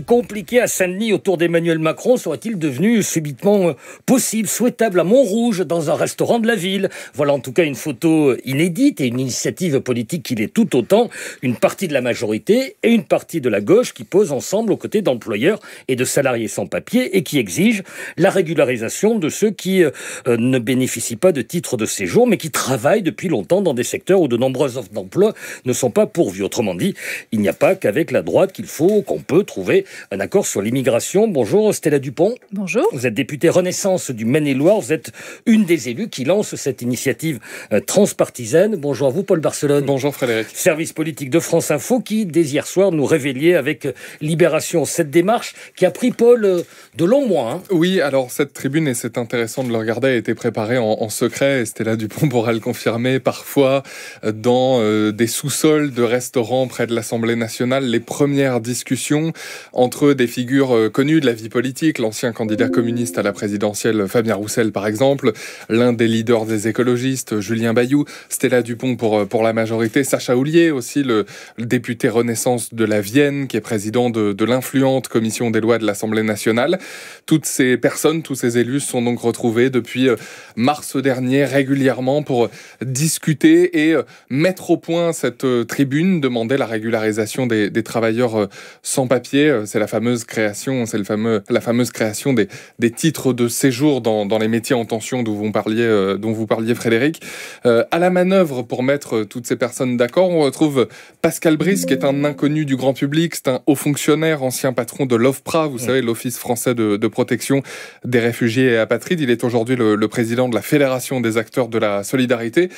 Compliqué à Saint-Denis autour d'Emmanuel Macron serait-il devenu subitement possible, souhaitable à Montrouge, dans un restaurant de la ville? Voilà en tout cas une photo inédite et une initiative politique qui l'est tout autant. Une partie de la majorité et une partie de la gauche qui posent ensemble aux côtés d'employeurs et de salariés sans papier et qui exigent la régularisation de ceux qui ne bénéficient pas de titre de séjour mais qui travaillent depuis longtemps dans des secteurs où de nombreuses offres d'emploi ne sont pas pourvues. Autrement dit, il n'y a pas qu'avec la droite qu'on peut trouver un accord sur l'immigration. Bonjour Stella Dupont. Bonjour. Vous êtes députée Renaissance du Maine-et-Loire. Vous êtes une des élus qui lance cette initiative transpartisane. Bonjour à vous Paul Barcelone. Bonjour Frédéric. Service politique de France Info qui, dès hier soir, nous révélait avec Libération cette démarche qui a pris, Paul, de longs mois. Hein. Oui, alors cette tribune, et c'est intéressant de le regarder, a été préparée en secret. Et Stella Dupont pourra le confirmer. Parfois, dans des sous-sols de restaurants près de l'Assemblée nationale, les premières discussions entre des figures connues de la vie politique, l'ancien candidat communiste à la présidentielle Fabien Roussel par exemple, l'un des leaders des écologistes Julien Bayou, Stella Dupont pour la majorité, Sacha Houlié aussi, le député Renaissance de la Vienne qui est président de l'influente commission des lois de l'Assemblée nationale. Toutes ces personnes, tous ces élus sont donc retrouvés depuis mars dernier régulièrement pour discuter et mettre au point cette tribune, demander la régularisation des travailleurs sans papier. C'est la fameuse création, la fameuse création des titres de séjour dans les métiers en tension dont vous parliez Frédéric. À la manœuvre pour mettre toutes ces personnes d'accord, on retrouve Pascal Brice, qui est un inconnu du grand public. C'est un haut fonctionnaire, ancien patron de l'OFPRA, vous savez, l'Office français de protection des réfugiés et apatrides. Il est aujourd'hui le président de la Fédération des acteurs de la solidarité.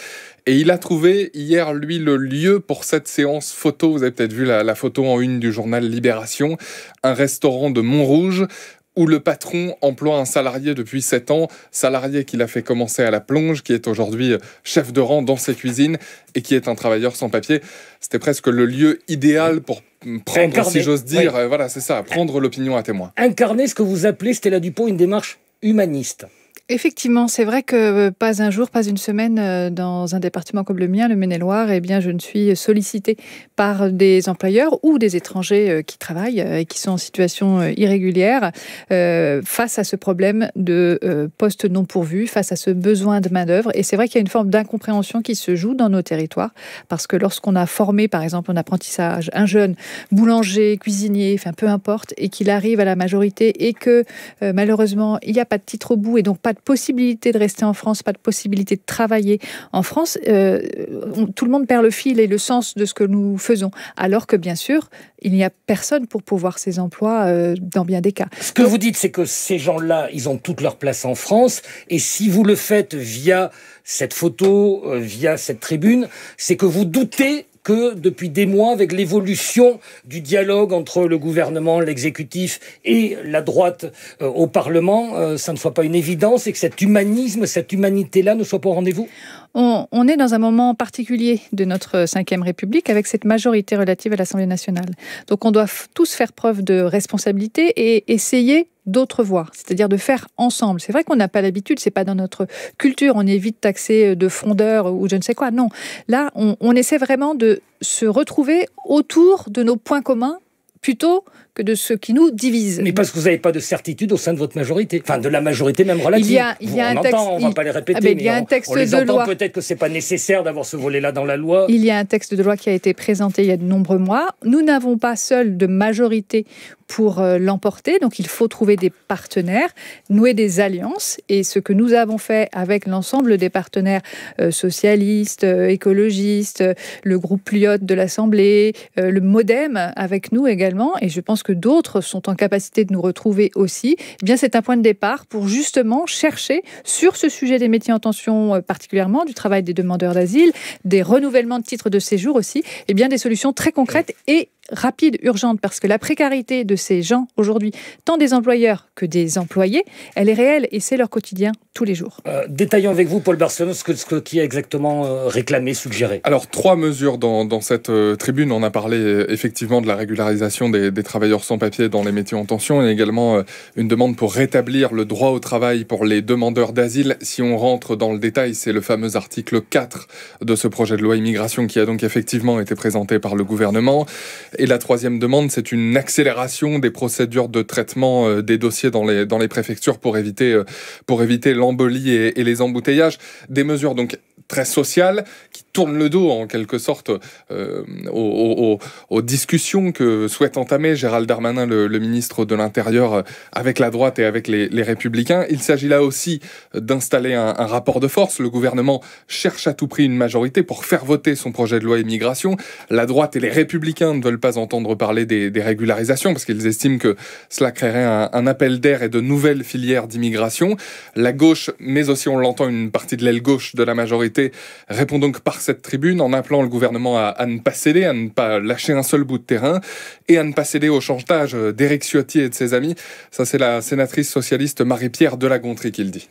Et il a trouvé hier, lui, le lieu pour cette séance photo. Vous avez peut-être vu la photo en une du journal Libération. Un restaurant de Montrouge où le patron emploie un salarié depuis 7 ans, salarié qu'il a fait commencer à la plonge, qui est aujourd'hui chef de rang dans ses cuisines et qui est un travailleur sans papier. C'était presque le lieu idéal pour prendre, incarner, si j'ose dire, voilà, c'est ça, prendre l'opinion à témoin. Incarner ce que vous appelez, Stella Dupont, une démarche humaniste. Effectivement, c'est vrai que pas un jour, pas une semaine dans un département comme le mien, le Maine-et-Loire, eh bien, je ne suis sollicitée par des employeurs ou des étrangers qui travaillent et qui sont en situation irrégulière face à ce problème de postes non pourvus, face à ce besoin de main-d'œuvre. Et c'est vrai qu'il y a une forme d'incompréhension qui se joue dans nos territoires parce que lorsqu'on a formé, par exemple, en apprentissage, un jeune boulanger, cuisinier, enfin peu importe, et qu'il arrive à la majorité et que malheureusement, il n'y a pas de titre au bout et donc pas de possibilité de rester en France, pas de possibilité de travailler en France, tout le monde perd le fil et le sens de ce que nous faisons. Alors que, bien sûr, il n'y a personne pour pourvoir ces emplois dans bien des cas. Ce que vous dites, c'est que ces gens-là, ils ont toute leur place en France. Et si vous le faites via cette photo, via cette tribune, c'est que vous doutez que depuis des mois, avec l'évolution du dialogue entre le gouvernement, l'exécutif et la droite au Parlement, ça ne soit pas une évidence et que cet humanisme, cette humanité-là ne soit pas au rendez-vous? On est dans un moment particulier de notre 5e République avec cette majorité relative à l'Assemblée nationale. Donc on doit tous faire preuve de responsabilité et essayer d'autres voies, c'est-à-dire de faire ensemble. C'est vrai qu'on n'a pas l'habitude, c'est pas dans notre culture, on évite de taxer de frondeurs ou je ne sais quoi. Non, là, on essaie vraiment de se retrouver autour de nos points communs plutôt que de ce qui nous divise. Mais parce que vous n'avez pas de certitude au sein de votre majorité, enfin de la majorité même relative. Il y a un texte, on ne va pas les répéter, il y a un texte on les de entend, loi. Peut-être que ce n'est pas nécessaire d'avoir ce volet-là dans la loi. Il y a un texte de loi qui a été présenté il y a de nombreux mois. Nous n'avons pas seuls de majorité pour l'emporter, donc il faut trouver des partenaires, nouer des alliances, et ce que nous avons fait avec l'ensemble des partenaires socialistes, écologistes, le groupe Pliot de l'Assemblée, le MoDem avec nous également, et je pense que d'autres sont en capacité de nous retrouver aussi, eh bien c'est un point de départ pour justement chercher sur ce sujet des métiers en tension particulièrement, du travail des demandeurs d'asile, des renouvellements de titres de séjour aussi, eh bien des solutions très concrètes et rapides, urgentes, parce que la précarité de ces gens aujourd'hui, tant des employeurs que des employés, elle est réelle et c'est leur quotidien tous les jours. Détaillons avec vous, Paul Barcelone, ce qui est exactement réclamé, suggéré. Alors, 3 mesures dans cette tribune. On a parlé effectivement de la régularisation des travailleurs sans papier dans les métiers en tension, et également une demande pour rétablir le droit au travail pour les demandeurs d'asile. Si on rentre dans le détail, c'est le fameux article 4 de ce projet de loi immigration qui a donc effectivement été présenté par le gouvernement. Et la troisième demande, c'est une accélération des procédures de traitement des dossiers dans les préfectures pour éviter l'embolie et les embouteillages. Des mesures donc très sociales qui tournent le dos en quelque sorte aux discussions que souhaite entamer Gérald Darmanin, le ministre de l'Intérieur, avec la droite et avec les Républicains. Il s'agit là aussi d'installer un rapport de force. Le gouvernement cherche à tout prix une majorité pour faire voter son projet de loi immigration. La droite et les Républicains ne veulent pas entendre parler des régularisations parce qu'ils estiment que cela créerait un appel d'air et de nouvelles filières d'immigration. La gauche, mais aussi on l'entend une partie de l'aile gauche de la majorité, répond donc par cette tribune en appelant le gouvernement à ne pas céder, à ne pas lâcher un seul bout de terrain et à ne pas céder au chantage d'Éric Ciotti et de ses amis. Ça, c'est la sénatrice socialiste Marie-Pierre de La Gontrie qui le dit.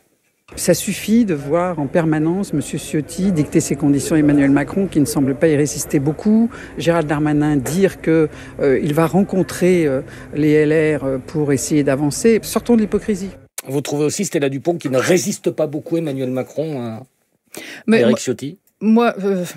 Ça suffit de voir en permanence M. Ciotti dicter ses conditions à Emmanuel Macron, qui ne semble pas y résister beaucoup. Gérald Darmanin dire qu'il va rencontrer les LR pour essayer d'avancer. Sortons de l'hypocrisie. Vous trouvez aussi, Stella Dupont, qu'il ne résiste pas beaucoup Emmanuel Macron à Éric Ciotti ? Moi,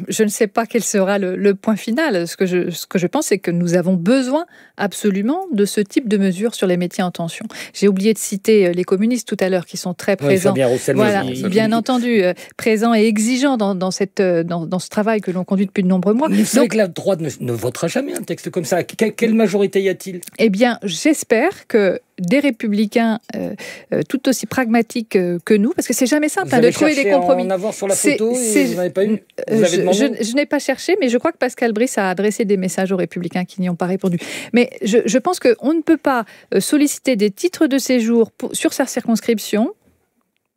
je ne sais pas quel sera le point final. Ce que je pense, c'est que nous avons besoin absolument de ce type de mesures sur les métiers en tension. J'ai oublié de citer les communistes tout à l'heure, qui sont très présents. Fabien Roussel, voilà, bien entendu, présents et exigeants dans ce travail que l'on conduit depuis de nombreux mois. Mais vous savez que la droite ne votera jamais un texte comme ça. Quelle majorité y a-t-il ? Eh bien, j'espère que des républicains tout aussi pragmatiques que nous, parce que c'est jamais simple de trouver des compromis. En avoir sur la photo et vous n'avez pas eu. Je n'ai pas cherché, mais je crois que Pascal Brice a adressé des messages aux républicains qui n'y ont pas répondu. Mais je pense qu'on ne peut pas solliciter des titres de séjour sur sa circonscription,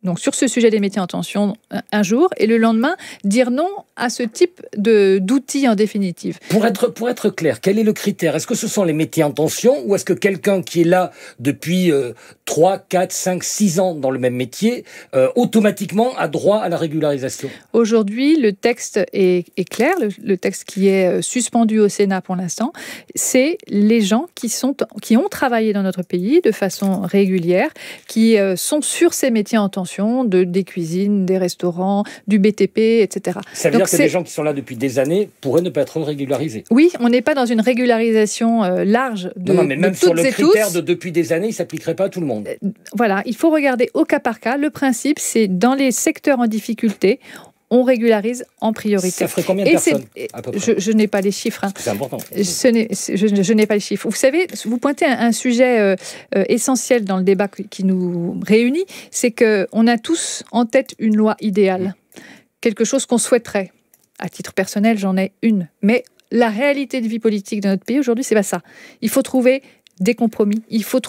donc sur ce sujet des métiers en tension, un jour, et le lendemain, dire non à ce type d'outils en définitive. Pour être clair, quel est le critère ? Est-ce que ce sont les métiers en tension ou est-ce que quelqu'un qui est là depuis 3, 4, 5, 6 ans dans le même métier, automatiquement a droit à la régularisation ? Aujourd'hui, le texte est clair, le texte qui est suspendu au Sénat pour l'instant, c'est les gens qui ont travaillé dans notre pays de façon régulière, qui sont sur ces métiers en tension, des cuisines, des restaurants, du BTP, etc. Ça veut dire que des gens qui sont là depuis des années pourraient ne pas être régularisés. Oui, on n'est pas dans une régularisation large de toutes et tous. Non, mais même sur le critère de depuis des années, il ne s'appliquerait pas à tout le monde. Voilà, il faut regarder au cas par cas. Le principe, c'est dans les secteurs en difficulté, on régularise en priorité. Ça ferait combien de personnes à peu près ? Je n'ai pas les chiffres. Hein. C'est important. Je n'ai pas les chiffres. Vous savez, vous pointez un sujet essentiel dans le débat qui nous réunit, c'est qu'on a tous en tête une loi idéale, quelque chose qu'on souhaiterait. À titre personnel, j'en ai une. Mais la réalité de vie politique de notre pays aujourd'hui, c'est pas ça. Il faut trouver des compromis, il faut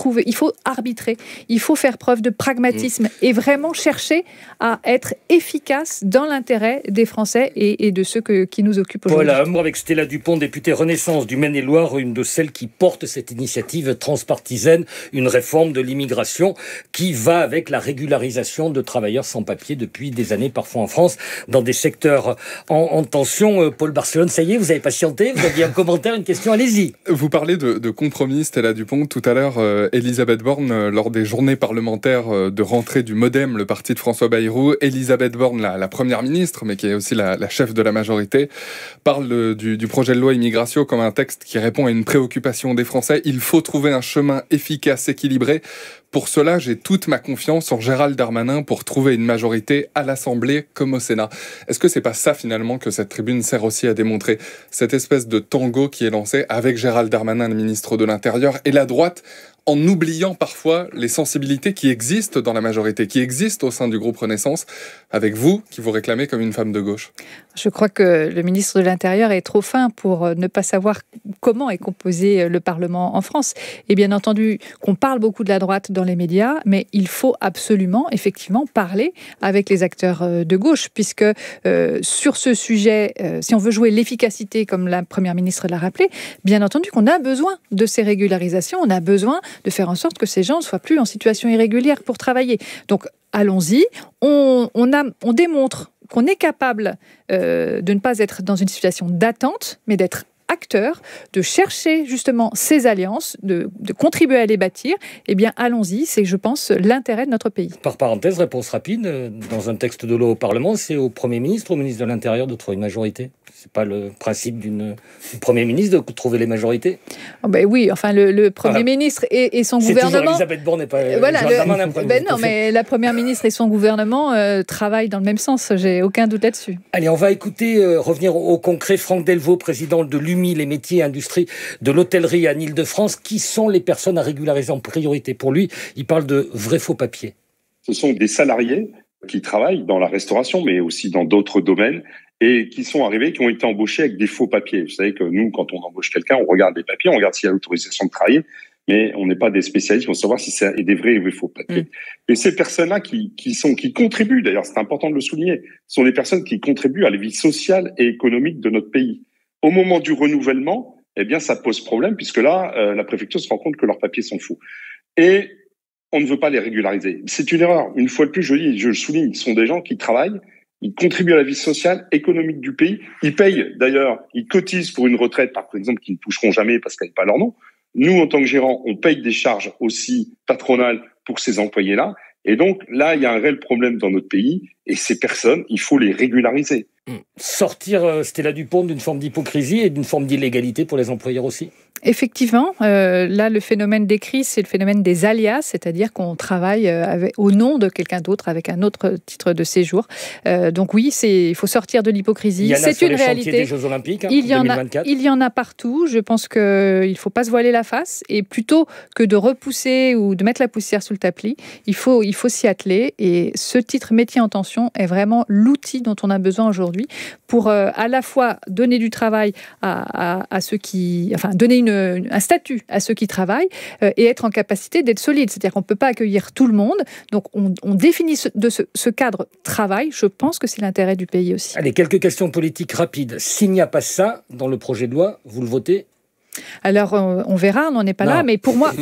arbitrer, il faut faire preuve de pragmatisme et vraiment chercher à être efficace dans l'intérêt des Français et de ceux qui nous occupent aujourd'hui. Voilà, moi avec Stella Dupont, députée Renaissance du Maine-et-Loire, une de celles qui porte cette initiative transpartisane, une réforme de l'immigration qui va avec la régularisation de travailleurs sans papier depuis des années, parfois en France, dans des secteurs en tension. Paul Barcelone, ça y est, vous avez patienté, vous aviez un commentaire, une question, allez-y. Vous parlez de compromis, Stella Dupont. Tout à l'heure, Elisabeth Borne, lors des journées parlementaires de rentrée du MoDem, le parti de François Bayrou, Elisabeth Borne, la première ministre, mais qui est aussi la chef de la majorité, parle du projet de loi immigration comme un texte qui répond à une préoccupation des Français. Il faut trouver un chemin efficace, équilibré. Pour cela, j'ai toute ma confiance en Gérald Darmanin pour trouver une majorité à l'Assemblée comme au Sénat. Est-ce que c'est pas ça finalement que cette tribune sert aussi à démontrer ? Cette espèce de tango qui est lancé avec Gérald Darmanin, le ministre de l'Intérieur, et la droite, en oubliant parfois les sensibilités qui existent dans la majorité, qui existent au sein du groupe Renaissance, avec vous, qui vous réclamez comme une femme de gauche. Je crois que le ministre de l'Intérieur est trop fin pour ne pas savoir comment est composé le Parlement en France. Et bien entendu, qu'on parle beaucoup de la droite dans les médias, mais il faut absolument, effectivement, parler avec les acteurs de gauche, puisque sur ce sujet, si on veut jouer l'efficacité, comme la Première ministre l'a rappelé, bien entendu qu'on a besoin de ces régularisations, on a besoin de faire en sorte que ces gens ne soient plus en situation irrégulière pour travailler. Donc, allons-y, on démontre qu'on est capable de ne pas être dans une situation d'attente, mais d'être acteur, de chercher justement ces alliances, de contribuer à les bâtir. Eh bien, allons-y, c'est, je pense, l'intérêt de notre pays. Par parenthèse, réponse rapide, dans un texte de loi au Parlement, c'est au Premier ministre, au ministre de l'Intérieur de trouver une majorité. C'est pas le principe du Premier ministre de trouver les majorités? Oh ben oui, enfin le Premier ministre et son gouvernement... C'est toujours Elisabeth Borne et pas voilà, non, mais la Première ministre et son gouvernement travaillent dans le même sens, j'ai aucun doute là-dessus. Allez, on va écouter, revenir au concret, Franck Delvaux, président de l'UMI, les métiers et industries de l'hôtellerie en Ile-de-France. Qui sont les personnes à régulariser en priorité? Pour lui, il parle de vrais faux papiers. Ce sont des salariés qui travaillent dans la restauration, mais aussi dans d'autres domaines, et qui sont arrivés, qui ont été embauchés avec des faux papiers. Vous savez que nous, quand on embauche quelqu'un, on regarde les papiers, on regarde s'il y a l'autorisation de travailler, mais on n'est pas des spécialistes pour savoir si c'est des vrais ou des faux papiers. Et ces personnes-là qui contribuent, d'ailleurs, c'est important de le souligner, sont des personnes qui contribuent à la vie sociale et économique de notre pays. Au moment du renouvellement, eh bien, ça pose problème, puisque là, la préfecture se rend compte que leurs papiers sont faux. Et on ne veut pas les régulariser. C'est une erreur. Une fois de plus, je le souligne, ce sont des gens qui travaillent, ils contribuent à la vie sociale, économique du pays. Ils payent, d'ailleurs, ils cotisent pour une retraite, par exemple, qu'ils ne toucheront jamais parce qu'elle n'est pas leur nom. Nous, en tant que gérants, on paye des charges aussi patronales pour ces employés-là. Et donc, là, il y a un réel problème dans notre pays. Et ces personnes, il faut les régulariser. Sortir Stella Dupont d'une forme d'hypocrisie et d'une forme d'illégalité pour les employeurs aussi? Effectivement, là le phénomène décrit, c'est le phénomène des alias, c'est-à-dire qu'on travaille au nom de quelqu'un d'autre avec un autre titre de séjour. Donc oui, il faut sortir de l'hypocrisie. C'est une réalité. Des Jeux Olympiques, il y en a partout. Je pense qu'il ne faut pas se voiler la face et plutôt que de repousser ou de mettre la poussière sous le tapis, il faut s'y atteler. Et ce titre métier en tension est vraiment l'outil dont on a besoin aujourd'hui pour à la fois donner du travail à ceux qui, enfin donner un statut à ceux qui travaillent et être en capacité d'être solide. C'est-à-dire qu'on ne peut pas accueillir tout le monde. Donc, on définit ce cadre travail. Je pense que c'est l'intérêt du pays aussi. Allez, quelques questions politiques rapides. S'il n'y a pas ça dans le projet de loi, vous le votez? Alors, on verra, on n'en est pas là, mais pour moi...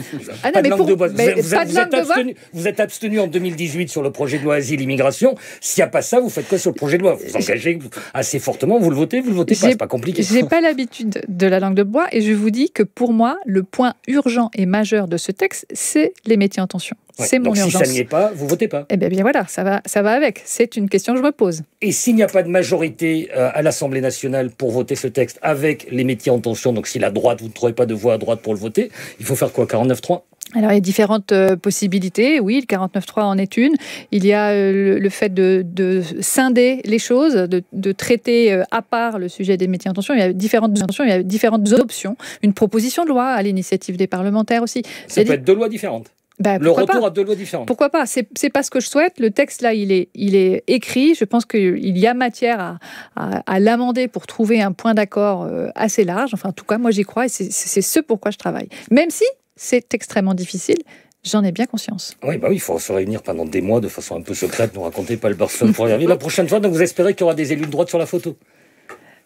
Vous êtes abstenu en 2018 sur le projet de loi Asile-Immigration. S'il n'y a pas ça, vous faites quoi sur le projet de loi? Vous engagez assez fortement, vous le votez pas, c'est pas compliqué. J'ai pas l'habitude de la langue de bois et je vous dis que pour moi, le point urgent et majeur de ce texte, c'est les métiers en tension. Ouais, c'est mon urgence. Si ça n'y est pas, vous votez pas. Eh bien voilà, ça va avec. C'est une question que je me pose. Et s'il n'y a pas de majorité à l'Assemblée nationale pour voter ce texte avec les métiers en tension, donc si la droite, vous ne trouvez pas de voix à droite pour le voter, il faut faire quoi, 49.3? Alors, il y a différentes possibilités. Oui, le 49.3 en est une. Il y a le fait de scinder les choses, de traiter à part le sujet des métiers en tension. Il y a différentes options. Une proposition de loi à l'initiative des parlementaires aussi. Ça peut être deux lois différentes. Le retour à deux lois différentes. Pourquoi pas? C'est pas ce que je souhaite. Le texte, là, il est écrit. Je pense qu'il y a matière à l'amender pour trouver un point d'accord assez large. Enfin, en tout cas, moi, j'y crois et c'est ce pourquoi je travaille. Même si c'est extrêmement difficile, j'en ai bien conscience. Oui, il faut se réunir pendant des mois de façon un peu secrète, nous raconter pas le Barcelone pour y arriver. La prochaine fois, donc vous espérez qu'il y aura des élus de droite sur la photo?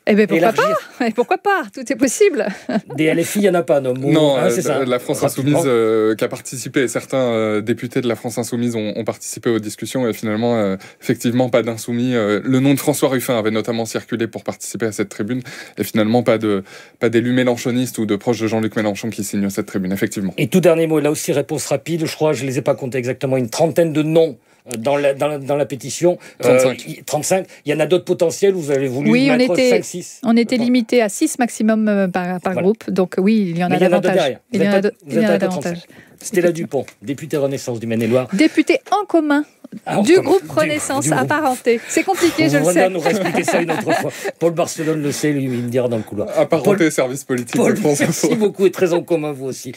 Eh bien, pourquoi pas? Tout est possible. Des LFI, il n'y en a pas, non? C'est ça. La France Insoumise qui a participé, et certains députés de la France Insoumise ont participé aux discussions, et finalement, effectivement, pas d'insoumis. Le nom de François Ruffin avait notamment circulé pour participer à cette tribune, et finalement, pas d'élus mélenchonistes ou de proches de Jean-Luc Mélenchon qui signent cette tribune, effectivement. Et tout dernier mot, là aussi, réponse rapide, je crois, je ne les ai pas comptés exactement, une trentaine de noms dans la pétition. 35. Il y en a d'autres potentiels, vous avez voulu mettre 5-6. On était limité à 6 maximum par groupe, donc oui, il y en a davantage. Il y en a davantage. Stella Dupont, députée Renaissance du Maine-et-Loire. Députée en commun du groupe Renaissance apparenté. C'est compliqué, je le sais. On nous expliquer ça une autre fois. Paul Barcelone le sait, lui, il me dira dans le couloir. Apparenté service politique. Paul, merci beaucoup et très en commun, vous aussi.